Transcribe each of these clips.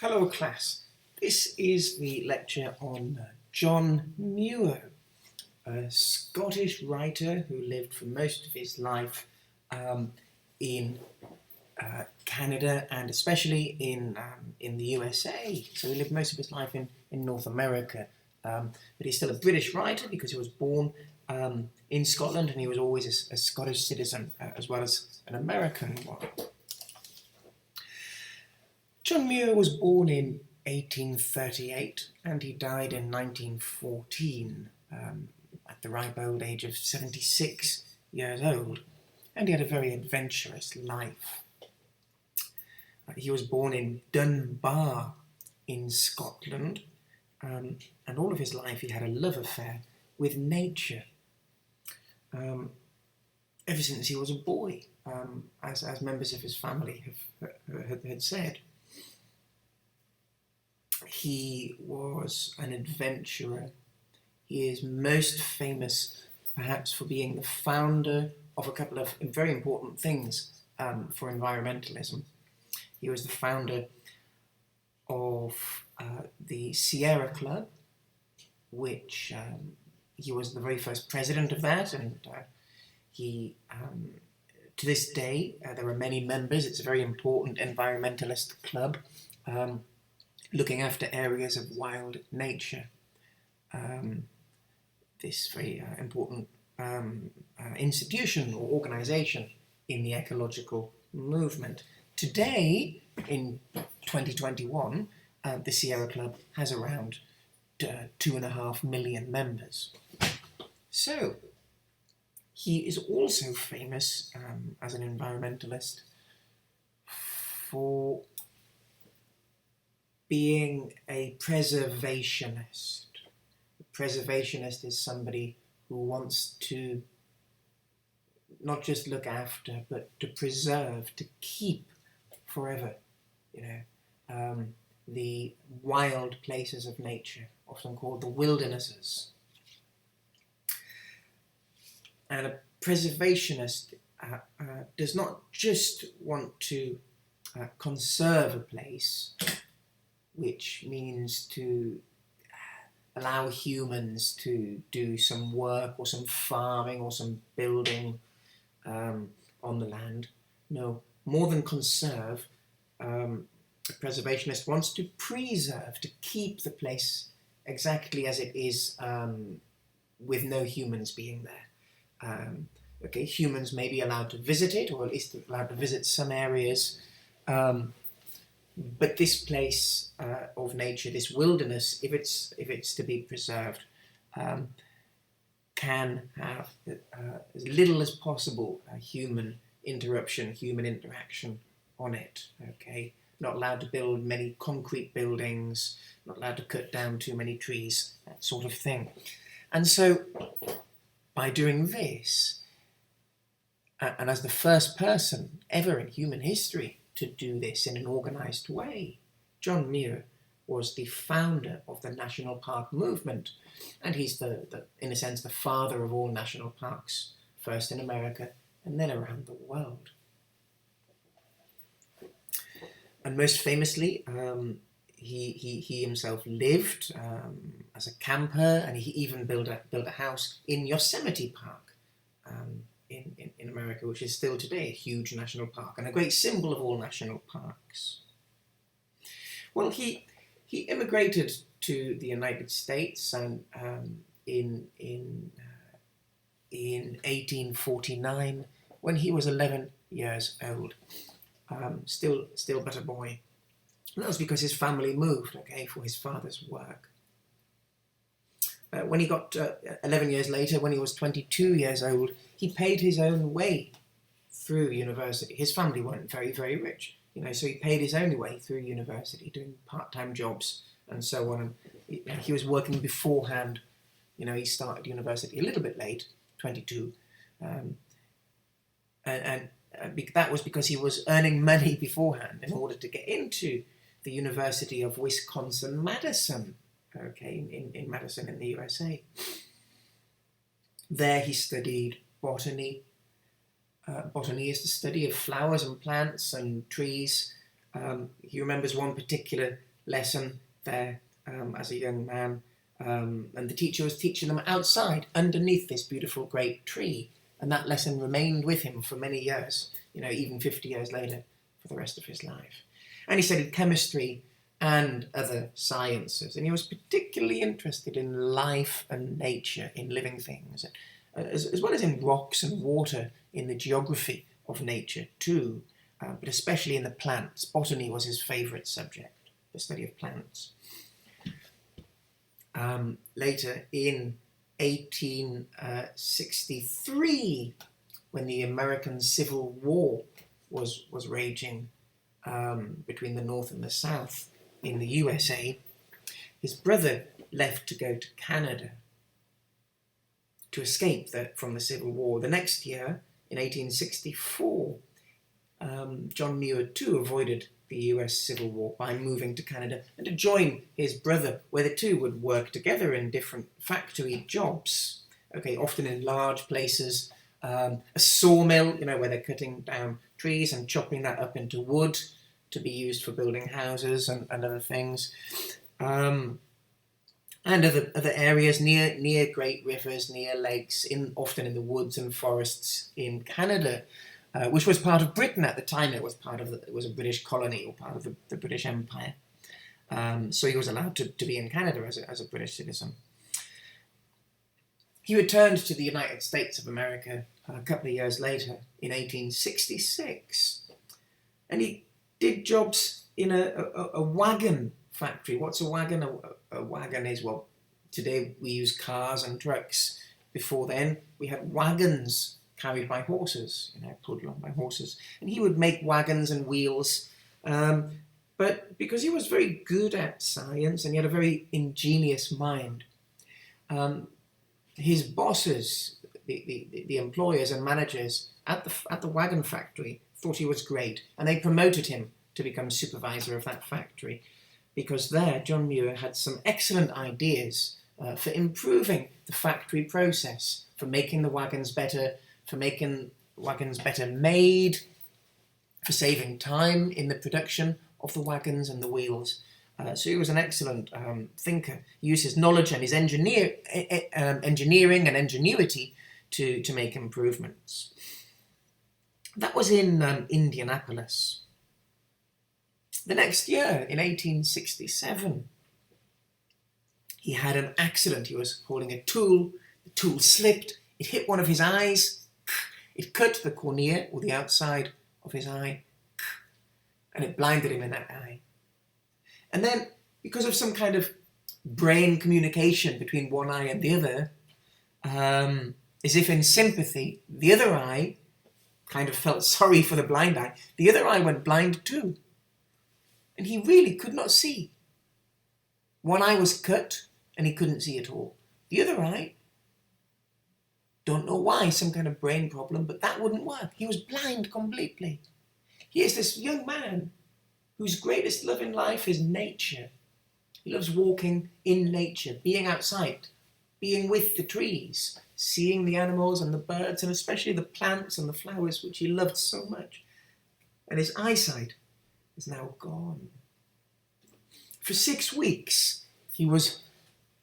Hello class, this is the lecture on John Muir, a Scottish writer who lived for most of his life in Canada and especially in the USA. So he lived most of his life in North America, but he's still a British writer because he was born in Scotland and he was always a Scottish citizen as well as an American one. John Muir was born in 1838 and he died in 1914 at the ripe old age of 76 years old, and he had a very adventurous life. He was born in Dunbar in Scotland, and all of his life he had a love affair with nature ever since he was a boy, as members of his family had said. He was an adventurer. He is most famous perhaps for being the founder of a couple of very important things for environmentalism. He was the founder of the Sierra Club, which he was the very first president of that, and he, to this day, there are many members. It's a very important environmentalist club, looking after areas of wild nature. This very important institution or organisation in the ecological movement. Today, in 2021, the Sierra Club has around 2.5 million members. So, he is also famous as an environmentalist for being a preservationist. A preservationist is somebody who wants to not just look after, but to preserve, to keep forever, the wild places of nature, often called the wildernesses. And a preservationist does not just want to conserve a place, which means to allow humans to do some work or some farming or some building on the land. No, more than conserve, a preservationist wants to preserve, to keep the place exactly as it is, with no humans being there. Humans may be allowed to visit it, or at least allowed to visit some areas, but this place of nature, this wilderness, if it's to be preserved, can have as little as possible human interruption, human interaction on it. Not allowed to build many concrete buildings, not allowed to cut down too many trees, that sort of thing. And so, by doing this, and as the first person ever in human history to do this in an organised way, John Muir was the founder of the national park movement, and he's in a sense the father of all national parks, first in America and then around the world. And most famously, he himself lived as a camper, and he even built a house in Yosemite Park in America, which is still today a huge national park and a great symbol of all national parks. Well, he immigrated to the United States and in 1849 when he was 11 years old. Still but a boy. And that was because his family moved, for his father's work. When he got 11 years later, when he was 22 years old, he paid his own way through university. His family weren't very, very rich, so he paid his own way through university, doing part-time jobs and so on. And he was working beforehand. He started university a little bit late, 22, and that was because he was earning money beforehand in order to get into the University of Wisconsin-Madison, in Madison in the USA. There he studied botany. Botany is the study of flowers and plants and trees. He remembers one particular lesson there as a young man, and the teacher was teaching them outside underneath this beautiful great tree, and that lesson remained with him for many years, even 50 years later, for the rest of his life. And he studied chemistry and other sciences, and he was particularly interested in life and nature, in living things, as well as in rocks and water, in the geography of nature too, but especially in the plants. Botany was his favourite subject, the study of plants. Later, in 1863, when the American Civil War was raging between the North and the South in the USA, his brother left to go to Canada to escape from the Civil War. The next year, in 1864, John Muir too avoided the US Civil War by moving to Canada and to join his brother, where the two would work together in different factory jobs, often in large places, a sawmill, where they're cutting down trees and chopping that up into wood to be used for building houses and other things, and other areas near great rivers, near lakes, often in the woods and forests in Canada, which was part of Britain at the time. It was a British colony, or part of the British Empire. So he was allowed to be in Canada as a British citizen. He returned to the United States of America a couple of years later, in 1866, and he did jobs in a wagon factory. What's a wagon? A wagon is, well, today we use cars and trucks. Before then, we had wagons carried by horses, pulled along by horses. And he would make wagons and wheels. But because he was very good at science and he had a very ingenious mind, his bosses, the employers and managers at the wagon factory, thought he was great, and they promoted him to become supervisor of that factory, because there John Muir had some excellent ideas for improving the factory process, for making the wagons better, for making wagons better made, for saving time in the production of the wagons and the wheels. So he was an excellent thinker. He used his knowledge and his engineering and ingenuity to make improvements. That was in Indianapolis. The next year, in 1867, he had an accident. He was holding a tool. The tool slipped. It hit one of his eyes. It cut the cornea, or the outside of his eye, and it blinded him in that eye. And then, because of some kind of brain communication between one eye and the other, as if in sympathy, the other eye kind of felt sorry for the blind eye. The other eye went blind too. And he really could not see. One eye was cut and he couldn't see at all. The other eye, don't know why, some kind of brain problem, but that wouldn't work. He was blind completely. Here's this young man whose greatest love in life is nature. He loves walking in nature, being outside, being with the trees, seeing the animals and the birds, and especially the plants and the flowers, which he loved so much. And his eyesight is now gone. For 6 weeks, he was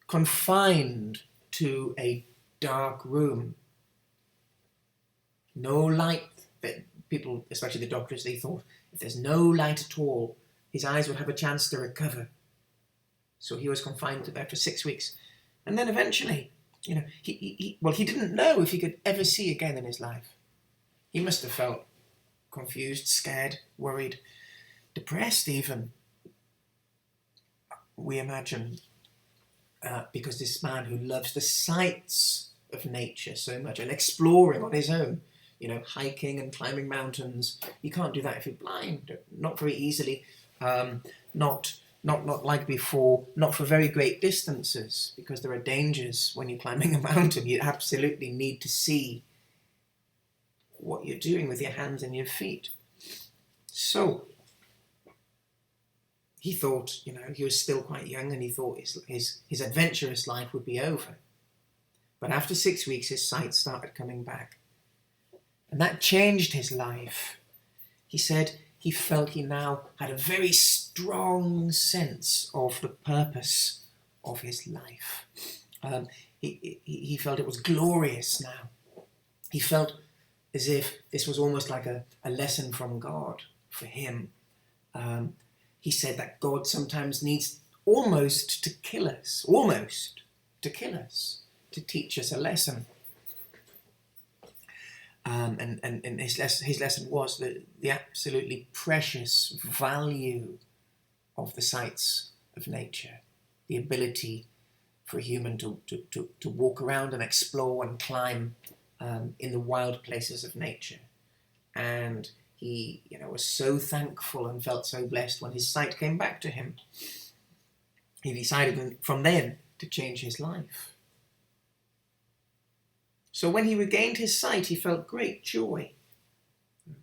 confined to a dark room. No light. That people, especially the doctors, they thought if there's no light at all, his eyes would have a chance to recover. So he was confined to there for 6 weeks. And then eventually, he didn't know if he could ever see again in his life. He must have felt confused, scared, worried, depressed even, we imagine, because this man who loves the sights of nature so much and exploring on his own, hiking and climbing mountains, you can't do that if you're blind, not very easily, not like before, not for very great distances, because there are dangers when you're climbing a mountain. You absolutely need to see what you're doing with your hands and your feet. So he thought, he was still quite young, and he thought his adventurous life would be over. But after 6 weeks, his sight started coming back. And that changed his life. He said he felt he now had a very strong sense of the purpose of his life. He felt it was glorious now. He felt as if this was almost like a lesson from God for him. He said that God sometimes needs almost to kill us, to teach us a lesson. And his lesson was the absolutely precious value of the sights of nature, the ability for a human to walk around and explore and climb in the wild places of nature. And he, was so thankful and felt so blessed when his sight came back to him. He decided from then to change his life. So when he regained his sight, he felt great joy.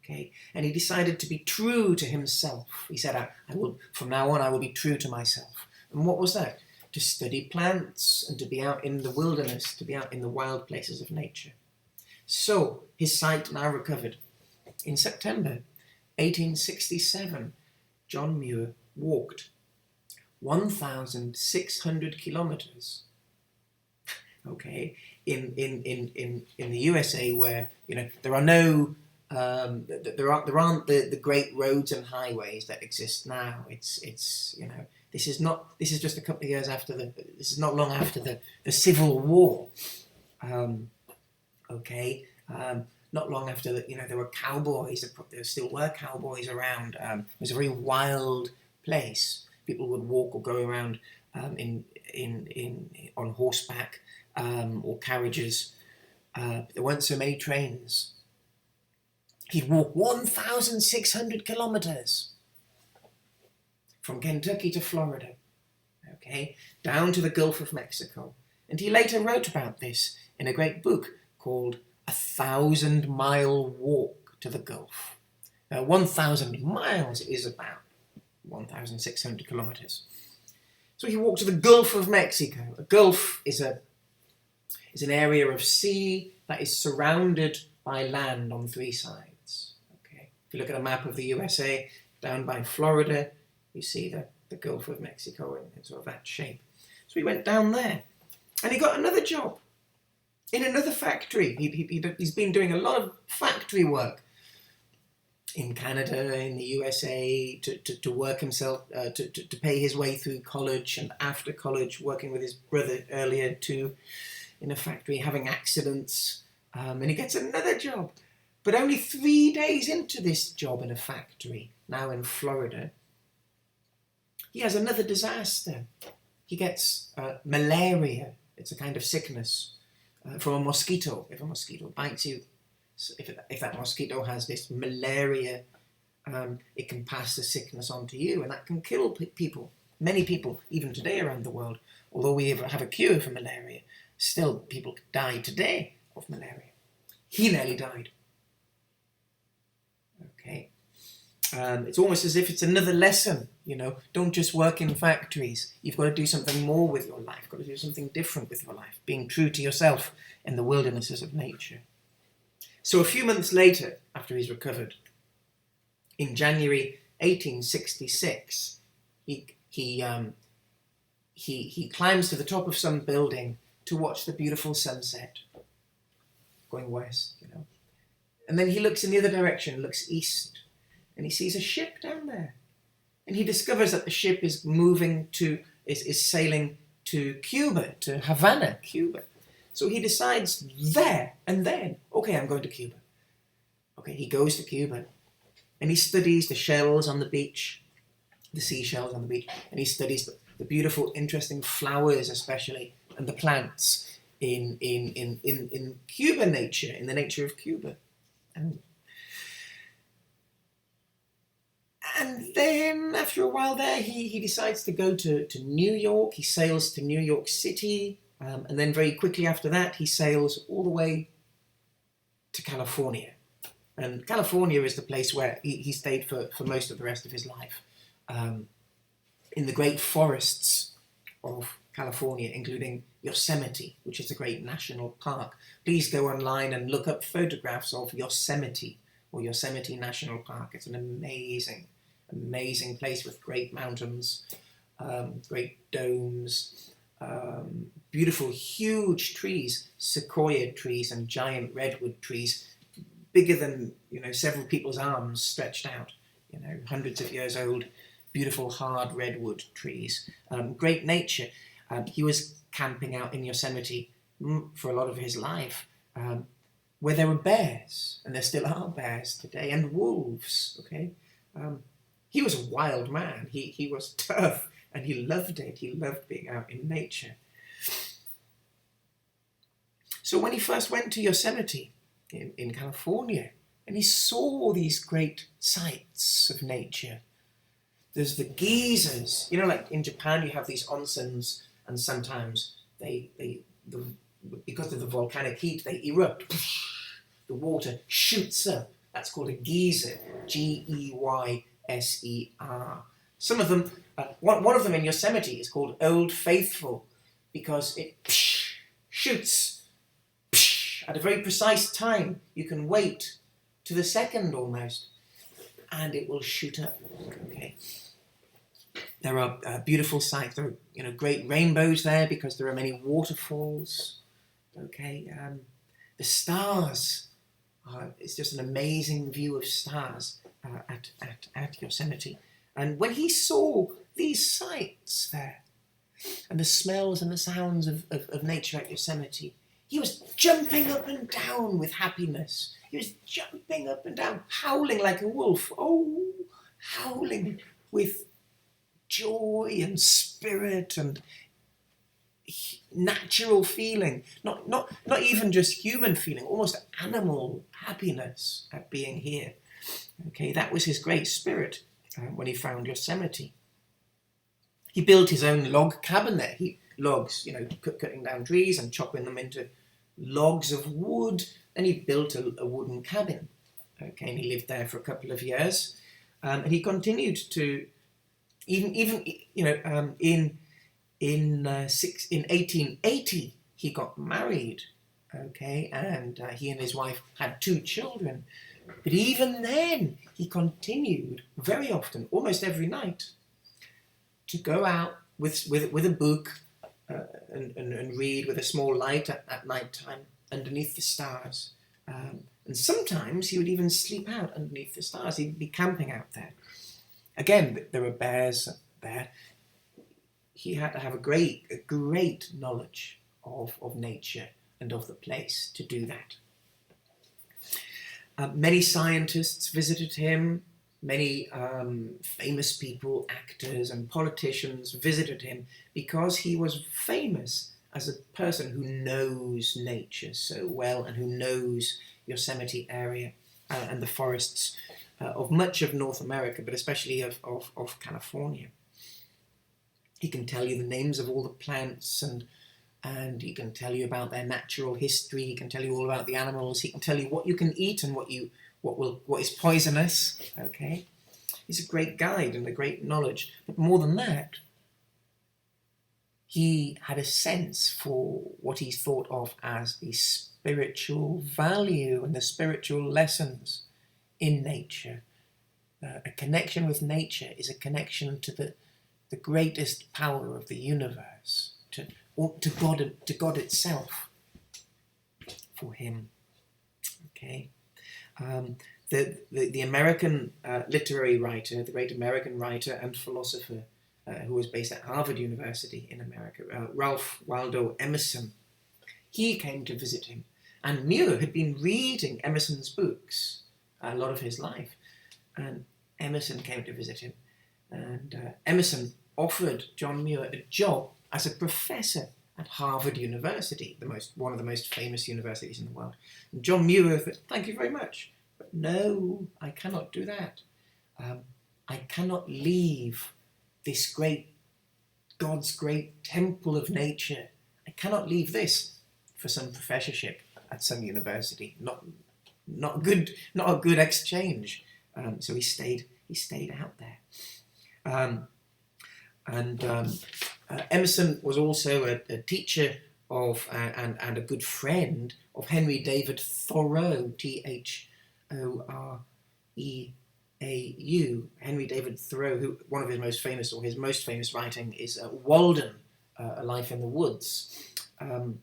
Okay, and he decided to be true to himself. He said, I will, from now on, I will be true to myself. And what was that? To study plants and to be out in the wilderness, to be out in the wild places of nature. So his sight now recovered. In September 1867, John Muir walked 1,600 kilometers. Okay, in the USA, where there are no there aren't the great roads and highways that exist now. This is just a couple of years after this is not long after the Civil War. Not long after that, there were cowboys. There still were cowboys around. It was a very wild place. People would walk or go around on horseback or carriages. There weren't so many trains. He'd walk 1,600 kilometers from Kentucky to Florida, down to the Gulf of Mexico. And he later wrote about this in a great book called 1,000-Mile Walk to the Gulf. 1,000 miles is about 1,600 kilometers. So he walked to the Gulf of Mexico. A gulf is an area of sea that is surrounded by land on three sides. If you look at a map of the USA, down by Florida, you see the Gulf of Mexico in sort of that shape. So he went down there, and he got another job in another factory. He's been doing a lot of factory work in Canada, in the USA, to work himself, to pay his way through college, and after college, working with his brother earlier too, in a factory, having accidents, and he gets another job. But only 3 days into this job in a factory, now in Florida, he has another disaster. He gets malaria. It's a kind of sickness from a mosquito. If a mosquito bites you, if that mosquito has this malaria, it can pass the sickness on to you, and that can kill people. Many people, even today around the world, although we have a cure for malaria, still people die today of malaria. He nearly died. It's almost as if it's another lesson, Don't just work in factories. You've got to do something more with your life. You've got to do something different with your life, being true to yourself in the wildernesses of nature. So a few months later, after he's recovered, in January 1866, he climbs to the top of some building to watch the beautiful sunset going west, And then he looks in the other direction, looks east, and he sees a ship down there. And he discovers that the ship is is sailing to Cuba, to Havana, Cuba. So he decides there and then, I'm going to Cuba. He goes to Cuba, and he studies the shells on the beach, the seashells on the beach, and he studies the beautiful, interesting flowers especially, and the plants in Cuba nature, in the nature of Cuba. And then, after a while there, he decides to go to New York. He sails to New York City, and then very quickly after that, he sails all the way to California. And California is the place where he stayed for most of the rest of his life, in the great forests of California, including Yosemite, which is a great national park. Please go online and look up photographs of Yosemite, or Yosemite National Park. It's an amazing amazing place with great mountains, great domes, beautiful, huge trees, sequoia trees and giant redwood trees, bigger than, several people's arms stretched out, hundreds of years old, beautiful hard redwood trees, great nature. He was camping out in Yosemite for a lot of his life, where there were bears, and there still are bears today, and wolves, okay? He was a wild man. He was tough, and he loved it. He loved being out in nature. So when he first went to Yosemite in California, and he saw these great sights of nature, there's the geysers. Like in Japan, you have these onsens, and sometimes because of the volcanic heat, they erupt. The water shoots up. That's called a geyser, Geyser. Some of them, one of them in Yosemite is called Old Faithful, because it shoots at a very precise time. You can wait to the second almost, and it will shoot up. Okay. There are beautiful sights. There are great rainbows there because there are many waterfalls. Okay, the stars. It's just an amazing view of stars at Yosemite. And when he saw these sights there, and the smells and the sounds of nature at Yosemite, he was jumping up and down with happiness. He was jumping up and down, howling like a wolf. Oh, howling with joy and spirit and natural feeling, not even just human feeling, almost animal happiness at being here. Okay, that was his great spirit when he found Yosemite. He built his own log cabin there. Cutting down trees and chopping them into logs of wood. Then he built a wooden cabin. Okay, and he lived there for a couple of years, and he continued to in 1880, he got married, okay, and he and his wife had 2 children. But even then, he continued very often, almost every night, to go out with a book and read with a small light at night time underneath the stars. And sometimes he would even sleep out underneath the stars. He'd be camping out there. Again, there were bears there. He had to have a great knowledge of nature and of the place to do that. Many scientists visited him. Many famous people, actors and politicians visited him because he was famous as a person who knows nature so well and who knows Yosemite area and the forests of much of North America, but especially of California. He can tell you the names of all the plants and he can tell you about their natural history. He can tell you all about the animals. He can tell you what you can eat and what is poisonous. Okay, he's a great guide and a great knowledge. But more than that, he had a sense for what he thought of as the spiritual value and the spiritual lessons in nature. A connection with nature is a connection to the greatest power of the universe, to God itself, for him. Okay, the American literary writer, the great American writer and philosopher, who was based at Harvard University in America, Ralph Waldo Emerson, he came to visit him, and Muir had been reading Emerson's books a lot of his life, and Emerson came to visit him. And Emerson offered John Muir a job as a professor at Harvard University, one of the most famous universities in the world. And John Muir said, "Thank you very much, but no, I cannot do that. I cannot leave this God's great temple of nature. I cannot leave this for some professorship at some university. Not a good exchange." So he stayed out there. Emerson was also a teacher of and a good friend of Henry David Thoreau, Thore, Henry David Thoreau, who one of his most famous, or his most famous writing is Walden, A Life in the Woods. And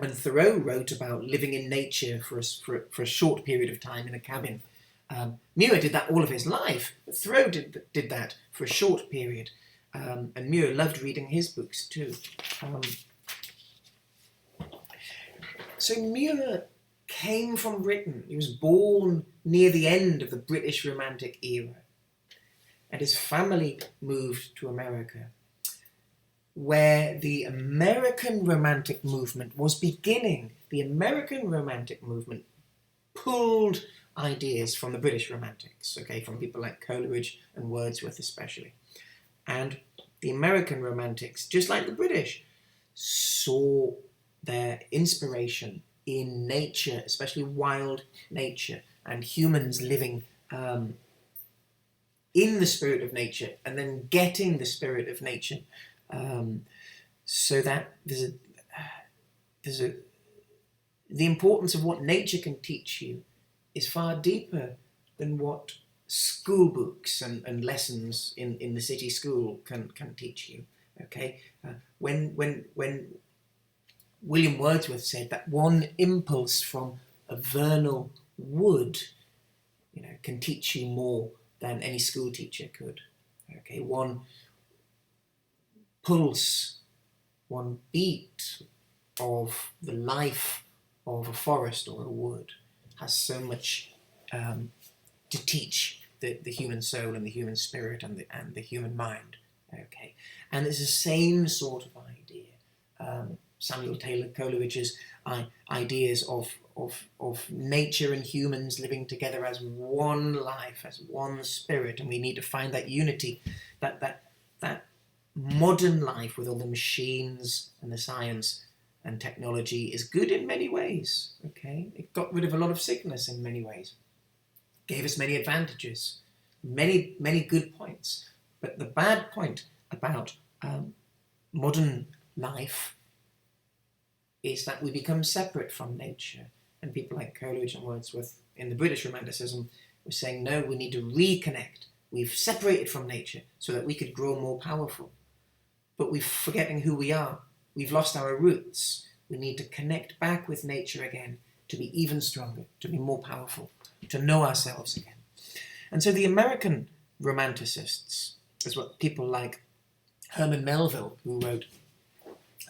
Thoreau wrote about living in nature for a short period of time in a cabin. Muir did that all of his life, but Thoreau did that for a short period. And Muir loved reading his books too. So Muir came from Britain. He was born near the end of the British Romantic era. And his family moved to America, where the American Romantic movement was beginning. The American Romantic movement pulled ideas from the British Romantics, okay, from people like Coleridge and Wordsworth especially. And the American Romantics, just like the British, saw their inspiration in nature, especially wild nature, and humans living in the spirit of nature, and then getting the spirit of nature, so that the importance of what nature can teach you is far deeper than what school books and lessons in the city school can teach you. Okay, when William Wordsworth said that one impulse from a vernal wood, can teach you more than any school teacher could. Okay, one pulse, one beat of the life of a forest or a wood has so much to teach the human soul and the human spirit and the human mind. Okay, and it's the same sort of idea. Samuel Taylor Coleridge's ideas of nature and humans living together as one life, as one spirit, and we need to find that unity, that modern life with all the machines and the science and technology is good in many ways. Okay, it got rid of a lot of sickness in many ways, gave us many advantages, many good points. But the bad point about modern life is that we become separate from nature. And people like Coleridge and Wordsworth in the British Romanticism were saying, no, we need to reconnect. We've separated from nature so that we could grow more powerful. But we're forgetting who we are. We've lost our roots. We need to connect back with nature again to be even stronger, to be more powerful, to know ourselves again. And so the American Romanticists, as well, people like Herman Melville, who wrote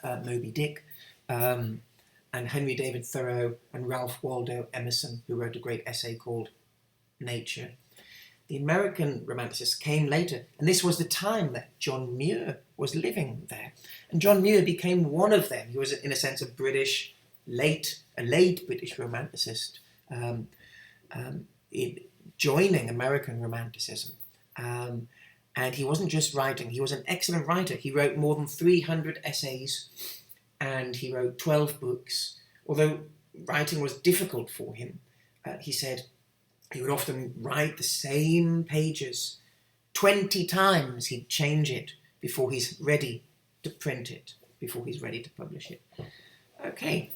Moby Dick, and Henry David Thoreau and Ralph Waldo Emerson, who wrote a great essay called Nature. The American Romanticists came later, and this was the time that John Muir was living there. And John Muir became one of them. He was, in a sense, a late British Romanticist, joining American Romanticism. And he wasn't just writing, he was an excellent writer. He wrote more than 300 essays, and he wrote 12 books. Although writing was difficult for him, he said he would often write the same pages 20 times. He'd change it before he's ready to print it, before he's ready to publish it. Okay.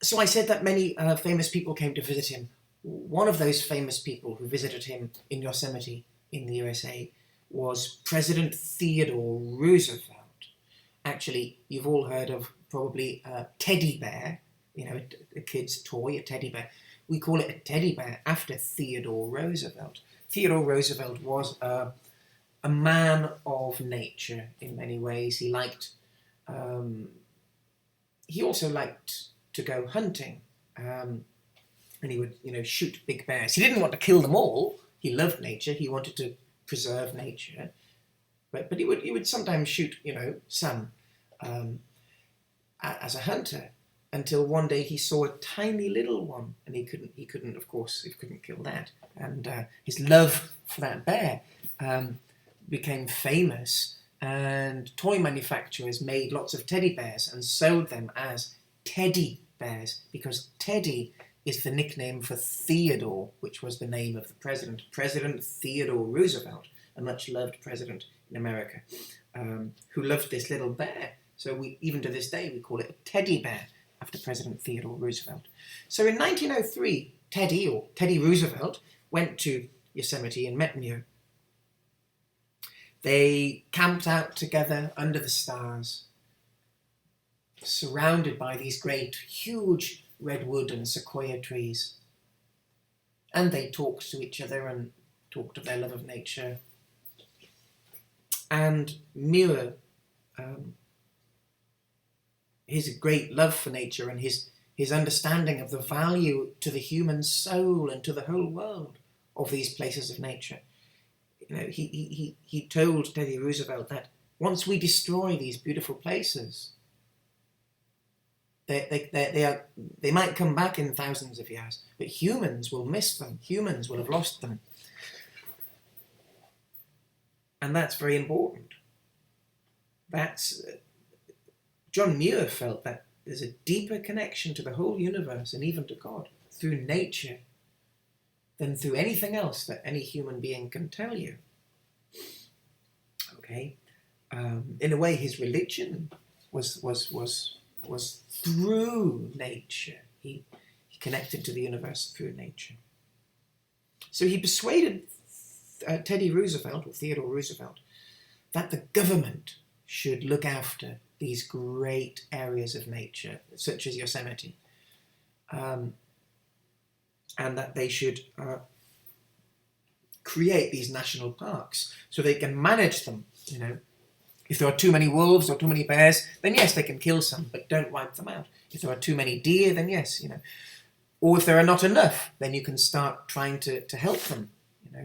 So I said that many famous people came to visit him. One of those famous people who visited him in Yosemite in the USA was President Theodore Roosevelt. Actually, you've all heard of probably a teddy bear, a kid's toy, a teddy bear. We call it a teddy bear after Theodore Roosevelt. Theodore Roosevelt was a man of nature in many ways. He also liked to go hunting, and he would, shoot big bears. He didn't want to kill them all. He loved nature. He wanted to preserve nature. But he would sometimes shoot, some as a hunter, until one day he saw a tiny little one, and he couldn't kill that. And his love for that bear became famous, and toy manufacturers made lots of teddy bears and sold them as teddy bears, because Teddy is the nickname for Theodore, which was the name of the president, President Theodore Roosevelt, a much-loved president in America, who loved this little bear. So even to this day, we call it a teddy bear after President Theodore Roosevelt. So in 1903, Teddy Roosevelt went to Yosemite and met Muir. They camped out together under the stars, surrounded by these great, huge redwood and sequoia trees. And they talked to each other and talked of their love of nature. And Muir, his great love for nature and his understanding of the value to the human soul and to the whole world of these places of nature. He told Teddy Roosevelt that once we destroy these beautiful places, they might come back in thousands of years, but humans will miss them. Humans will have lost them. And that's very important. John Muir felt that there's a deeper connection to the whole universe and even to God through nature than through anything else that any human being can tell you. Okay, in a way, his religion was through nature. He connected to the universe through nature. So he persuaded Teddy Roosevelt, or Theodore Roosevelt, that the government should look after these great areas of nature, such as Yosemite, and that they should create these national parks so they can manage them. If there are too many wolves or too many bears, then yes, they can kill some, but don't wipe them out. If there are too many deer, then yes, or if there are not enough, then you can start trying to help them.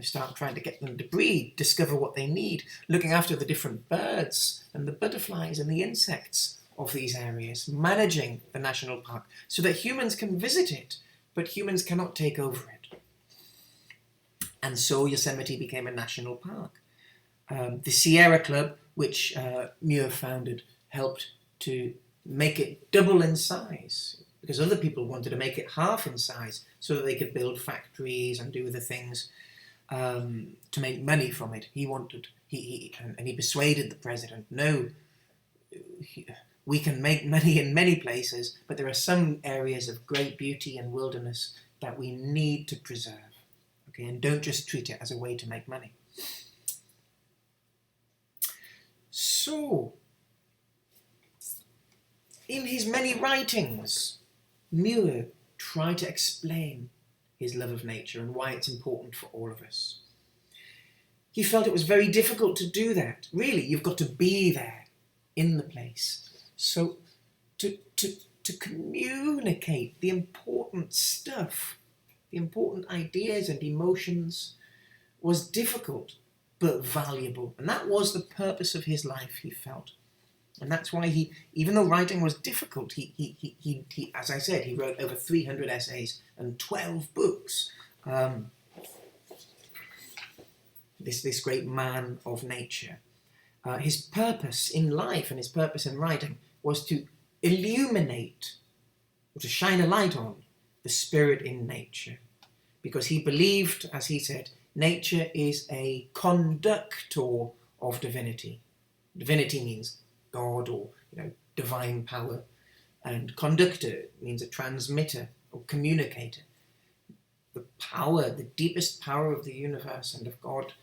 Start trying to get them to breed, discover what they need, looking after the different birds and the butterflies and the insects of these areas, managing the national park so that humans can visit it, but humans cannot take over it. And so Yosemite became a national park. The Sierra Club, which Muir founded, helped to make it double in size because other people wanted to make it half in size so that they could build factories and do other things to make money from it. He persuaded the president, no, we can make money in many places, but there are some areas of great beauty and wilderness that we need to preserve. Okay, and don't just treat it as a way to make money. So, in his many writings, Muir tried to explain his love of nature and why it's important for all of us. He felt it was very difficult to do that. Really, you've got to be there in the place. So to communicate the important stuff, the important ideas and emotions was difficult but valuable. And that was the purpose of his life, he felt. And that's why he, even though writing was difficult, he as I said, he wrote over 300 essays and 12 books. This great man of nature. His purpose in life and his purpose in writing was to illuminate, or to shine a light on, the spirit in nature. Because he believed, as he said, nature is a conductor of divinity. Divinity means God or divine power, and conductor means a transmitter or communicator. The power, the deepest power of the universe and of God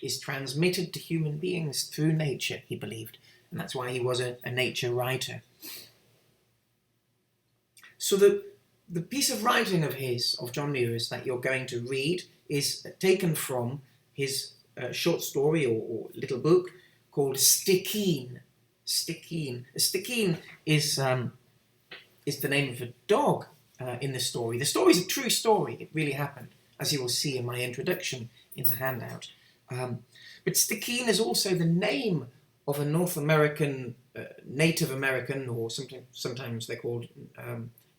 is transmitted to human beings through nature, he believed, and that's why he was a nature writer. So the piece of writing of John Muir's that you're going to read is taken from his short story or little book called Stickeen. Stickeen. Stickeen is the name of a dog in the story. The story is a true story. It really happened, as you will see in my introduction in the handout. But Stickeen is also the name of a North American, Native American, or sometimes they're called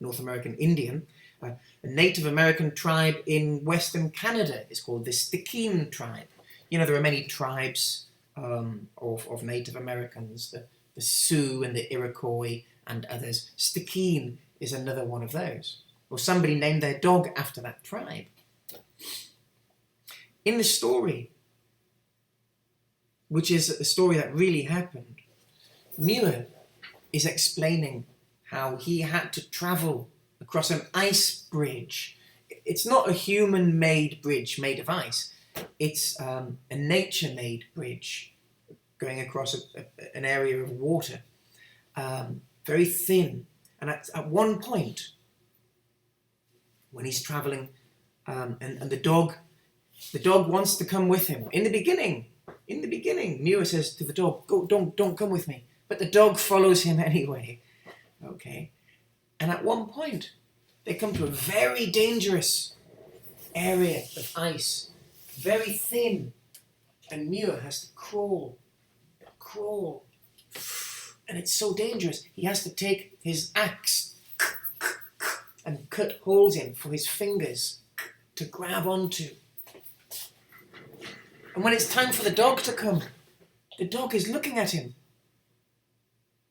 North American Indian, a Native American tribe in Western Canada is called the Stickeen tribe. There are many tribes of Native Americans, the Sioux and the Iroquois and others. Stickeen is another one of those. Or somebody named their dog after that tribe. In the story, which is a story that really happened, Muir is explaining how he had to travel across an ice bridge it's not a human-made bridge made of ice. It's a nature-made bridge going across an area of water, very thin. And at one point, when he's traveling, and the dog wants to come with him. In the beginning, Muir says to the dog, "Go, don't come with me." But the dog follows him anyway. Okay. And at one point, they come to a very dangerous area of ice, very thin, and Muir has to crawl, and it's so dangerous. He has to take his axe and cut holes in for his fingers to grab onto. And when it's time for the dog to come, the dog is looking at him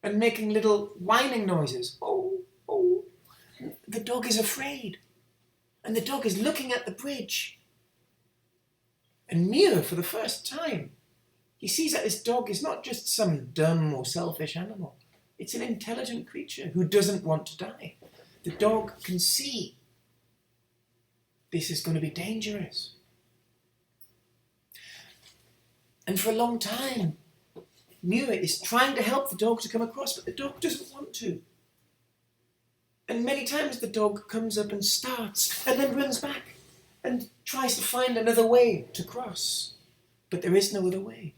and making little whining noises. Oh, oh. The dog is afraid. And the dog is looking at the bridge. And Muir, for the first time, he sees that this dog is not just some dumb or selfish animal. It's an intelligent creature who doesn't want to die. The dog can see this is going to be dangerous. And for a long time, Muir is trying to help the dog to come across, but the dog doesn't want to. And many times the dog comes up and starts and then runs back and tries to find another way to cross. But there is no other way.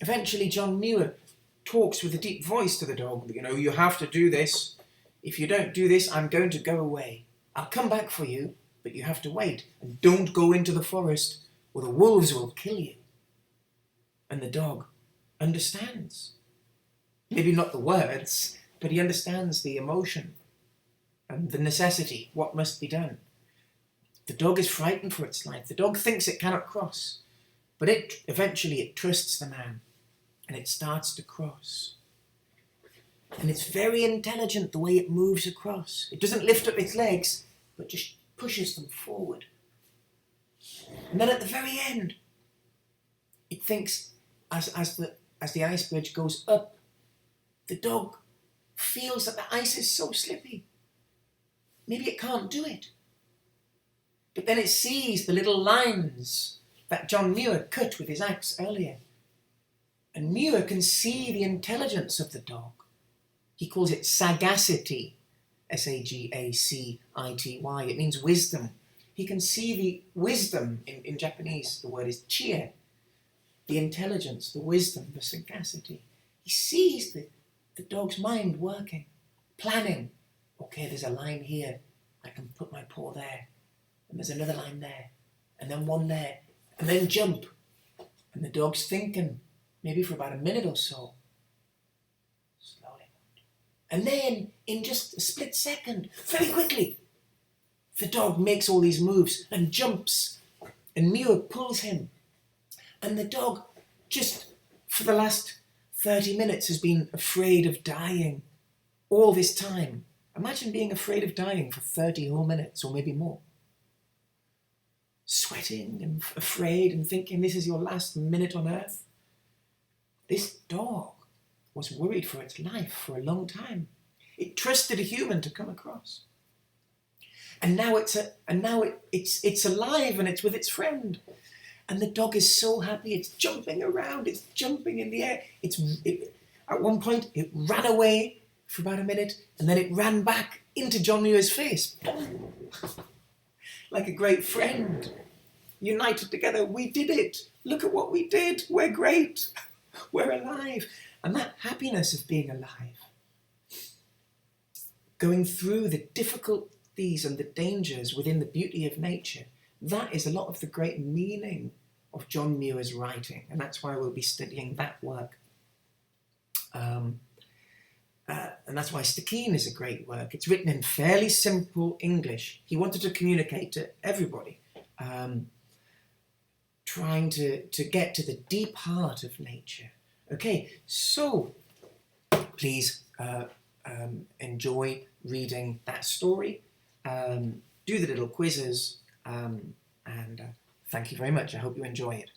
Eventually, John Muir talks with a deep voice to the dog. You have to do this. If you don't do this, I'm going to go away. I'll come back for you, but you have to wait. And don't go into the forest or the wolves will kill you. And the dog understands. Maybe not the words, but he understands the emotion and the necessity, what must be done. The dog is frightened for its life. The dog thinks it cannot cross, but eventually it trusts the man and it starts to cross. And it's very intelligent the way it moves across. It doesn't lift up its legs, but just pushes them forward. And then at the very end, it thinks, as the ice bridge goes up, the dog feels that the ice is so slippy. Maybe it can't do it. But then it sees the little lines that John Muir cut with his axe earlier. And Muir can see the intelligence of the dog. He calls it sagacity, Sagacity. It means wisdom. He can see the wisdom, in Japanese the word is chie, the intelligence, the wisdom, the sagacity. He sees the dog's mind working, planning. Okay, there's a line here. I can put my paw there. And there's another line there. And then one there. And then jump. And the dog's thinking, maybe for about a minute or so. Slowly. And then, in just a split second, very quickly, the dog makes all these moves and jumps. And Muir pulls him. And the dog, just for the last 30 minutes, has been afraid of dying all this time. Imagine being afraid of dying for 30 whole minutes or maybe more. Sweating and afraid and thinking this is your last minute on earth. This dog was worried for its life for a long time. It trusted a human to come across. And now it's alive and it's with its friend. And the dog is so happy, it's jumping around, it's jumping in the air. At one point, it ran away for about a minute, and then it ran back into John Muir's face. Like a great friend. United together, we did it. Look at what we did. We're great. We're alive. And that happiness of being alive, going through the difficulties and the dangers within the beauty of nature, that is a lot of the great meaning of John Muir's writing, and that's why we'll be studying that work. And that's why Stickeen is a great work. It's written in fairly simple English. He wanted to communicate to everybody, trying to get to the deep heart of nature. Okay, so please enjoy reading that story. Do the little quizzes. And thank you very much. I hope you enjoy it.